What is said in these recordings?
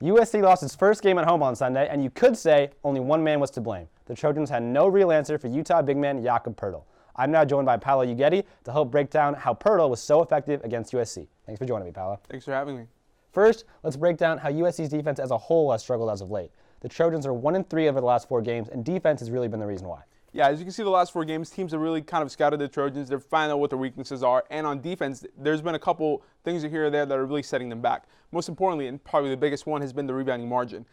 USC lost its first game at home on Sunday, and you could say only one man was to blame. The Trojans had no real answer for Utah big man Jakob Poeltl. I'm now joined by Paolo Uggetti to help break down how Poeltl was so effective against USC. Thanks for joining me, Paolo. Thanks for having me. First, let's break down how USC's defense as a whole has struggled as of late. The Trojans are 1-3 over the last 4 games, and defense has really been the reason why. Yeah, as you can see, the last 4 games, teams have really kind of scouted the Trojans. They're finding out what their weaknesses are. And on defense, there's been a couple things here or there that are really setting them back. Most importantly, and probably the biggest one, has been the rebounding margin.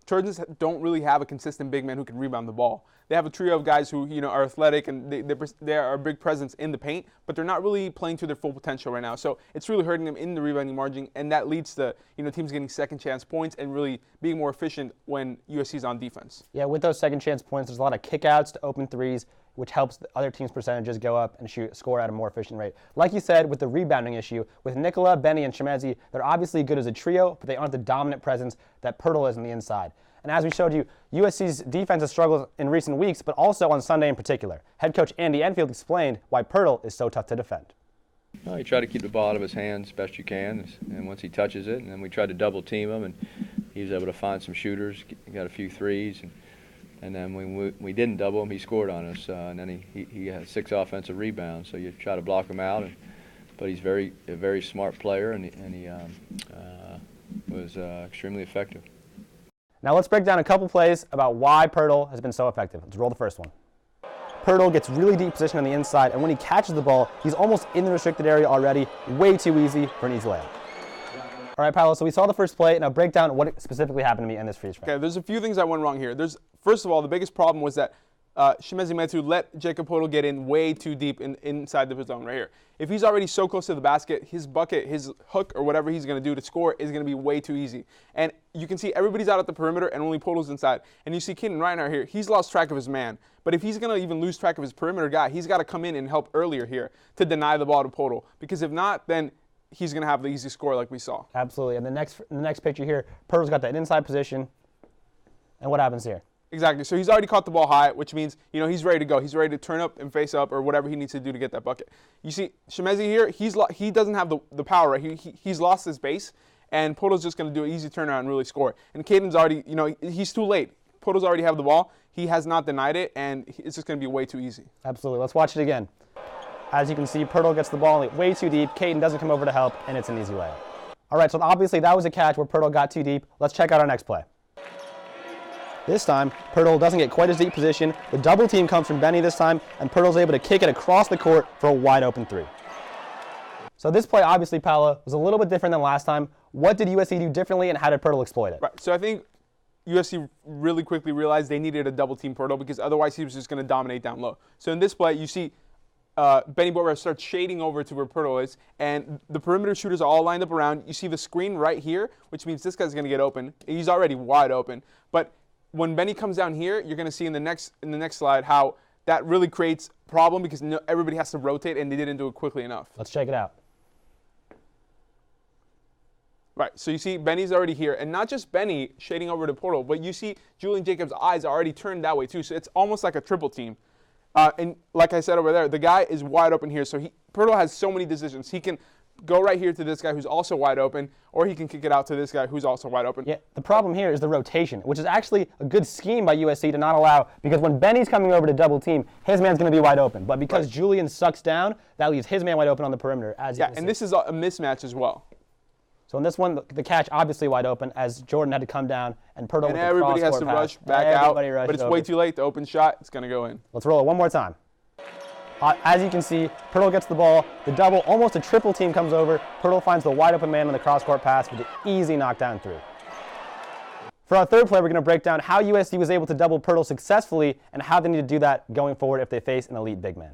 Trojans don't really have a consistent big man who can rebound the ball. They have a trio of guys who are athletic and they are a big presence in the paint, but they're not really playing to their full potential right now. So it's really hurting them in the rebounding margin, and that leads to teams getting second chance points and really being more efficient when USC's on defense. Yeah, with those second chance points, there's a lot of kickouts to open threes, which helps the other team's percentages go up and score at a more efficient rate. Like you said, with the rebounding issue, with Nikola, Benny, and Shemezi, they're obviously good as a trio, but they aren't the dominant presence that Poeltl is on the inside. And as we showed you, USC's defense has struggled in recent weeks, but also on Sunday in particular. Head coach Andy Enfield explained why Poeltl is so tough to defend. Well, you try to keep the ball out of his hands best you can, and once he touches it, and then we tried to double team him, and he was able to find some shooters, got a few threes, and then when we didn't double him, he scored on us, and then he had 6 offensive rebounds. So you try to block him out, but he's a very smart player, and he was extremely effective. Now let's break down a couple plays about why Poeltl has been so effective. Let's roll the first one. Poeltl gets really deep position on the inside, and when he catches the ball, he's almost in the restricted area already, way too easy for an easy layup. All right, Paolo, so we saw the first play. Now break down what specifically happened to me in this freeze frame. Okay, there's a few things that went wrong here. First of all, the biggest problem was that Shemezi Metu let Jakob Poeltl get in way too deep inside the zone right here. If he's already so close to the basket, his bucket, his hook, or whatever he's going to do to score is going to be way too easy. And you can see everybody's out at the perimeter and only Poeltl's inside. And you see Keaton Reinhardt here. He's lost track of his man. But if he's going to even lose track of his perimeter guy, he's got to come in and help earlier here to deny the ball to Poeltl. Because if not, then he's going to have the easy score like we saw. Absolutely. And the next picture here, Poeltl's got that inside position. And what happens here? Exactly. So he's already caught the ball high, which means he's ready to go. He's ready to turn up and face up or whatever he needs to do to get that bucket. You see Shemezi here, he doesn't have the power, right? He's lost his base, and Poeltl's just going to do an easy turnaround and really score. And Caden's already, he's too late. Poeltl's already have the ball. He has not denied it, and it's just going to be way too easy. Absolutely. Let's watch it again. As you can see, Poeltl gets the ball way too deep. Caden doesn't come over to help, and it's an easy layup. All right, so obviously that was a catch where Poeltl got too deep. Let's check out our next play. This time, Poeltl doesn't get quite as deep position. The double team comes from Benny this time, and Poeltl's able to kick it across the court for a wide open 3. So this play, obviously, Paolo, was a little bit different than last time. What did USC do differently, and how did Poeltl exploit it? Right. So I think USC really quickly realized they needed a double team Poeltl because otherwise he was just going to dominate down low. So in this play, you see Benny Borber starts shading over to where Poeltl is, and the perimeter shooters are all lined up around. You see the screen right here, which means this guy's going to get open. He's already wide open, but when Benny comes down here, you're going to see in the next slide how that really creates a problem because everybody has to rotate, and they didn't do it quickly enough. Let's check it out. Right, so you see Benny's already here, and not just Benny shading over to Poeltl, but you see Julian Jacobs' eyes are already turned that way too, so it's almost like a triple team. And like I said over there, the guy is wide open here, so Poeltl has so many decisions. He can go right here to this guy who's also wide open, or he can kick it out to this guy who's also wide open. Yeah, the problem here is the rotation, which is actually a good scheme by USC to not allow, because when Benny's coming over to double team, his man's going to be wide open. But because Julian sucks down, that leaves his man wide open on the perimeter. And this is a mismatch as well. So in this one, the catch obviously wide open as Jordan had to come down and Poeltl with the everybody has to rush back out, but it's over. Way too late. The open shot, it's going to go in. Let's roll it one more time. As you can see, Poeltl gets the ball. The double, almost a triple team comes over. Poeltl finds the wide open man on the cross-court pass with an easy knockdown 3. For our third play, we're going to break down how USC was able to double Poeltl successfully and how they need to do that going forward if they face an elite big man.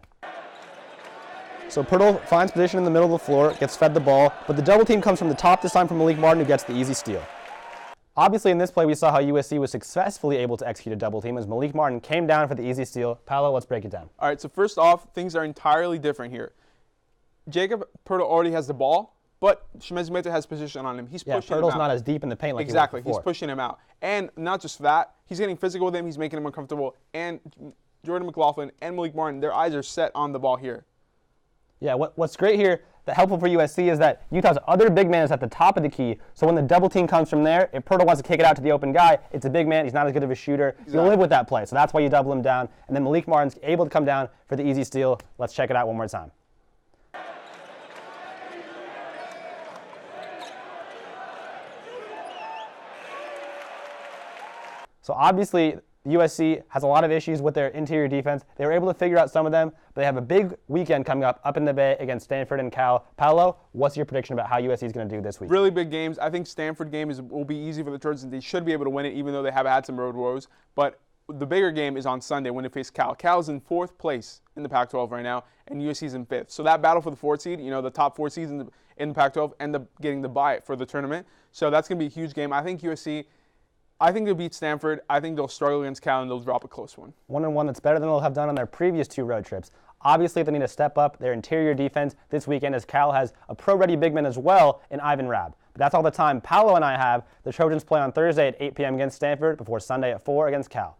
So Poeltl finds position in the middle of the floor, gets fed the ball, but the double team comes from the top this time from Malik Martin, who gets the easy steal. Obviously, in this play, we saw how USC was successfully able to execute a double team as Malik Martin came down for the easy steal. Paolo, let's break it down. All right, so first off, things are entirely different here. Jakob Poeltl already has the ball, but Shemezi Metu has position on him. He's pushing him out. Poeltl's not as deep in the paint like exactly. he was before. He's pushing him out. And not just that, he's getting physical with him. He's making him uncomfortable. And Jordan McLaughlin and Malik Martin, their eyes are set on the ball here. Yeah, what's great here, The helpful for USC is that Utah's other big man is at the top of the key, so when the double team comes from there, if Poeltl wants to kick it out to the open guy, it's a big man, he's not as good of a shooter. Exactly. You'll live with that play, so that's why you double him down. And then Malik Martin's able to come down for the easy steal. Let's check it out one more time. So obviously, USC has a lot of issues with their interior defense. They were able to figure out some of them, but they have a big weekend coming up in the Bay against Stanford and Cal. Paolo, what's your prediction about how USC is going to do this week? Really big games. I think Stanford game will be easy for the Trojans. They should be able to win it, even though they have had some road woes. But the bigger game is on Sunday when they face Cal. Cal's in 4th place in the Pac-12 right now, and USC's in 5th. So that battle for the 4th seed, the top 4 seeds in the Pac-12 end up getting the bye for the tournament. So that's going to be a huge game. I think USC, they'll beat Stanford. I think they'll struggle against Cal, and they'll drop a close one. 1-1 that's better than they'll have done on their previous 2 road trips. Obviously, they need to step up their interior defense this weekend, as Cal has a pro-ready big man as well in Ivan Rabb. But that's all the time Paolo and I have. The Trojans play on Thursday at 8 p.m. against Stanford before Sunday at 4 against Cal.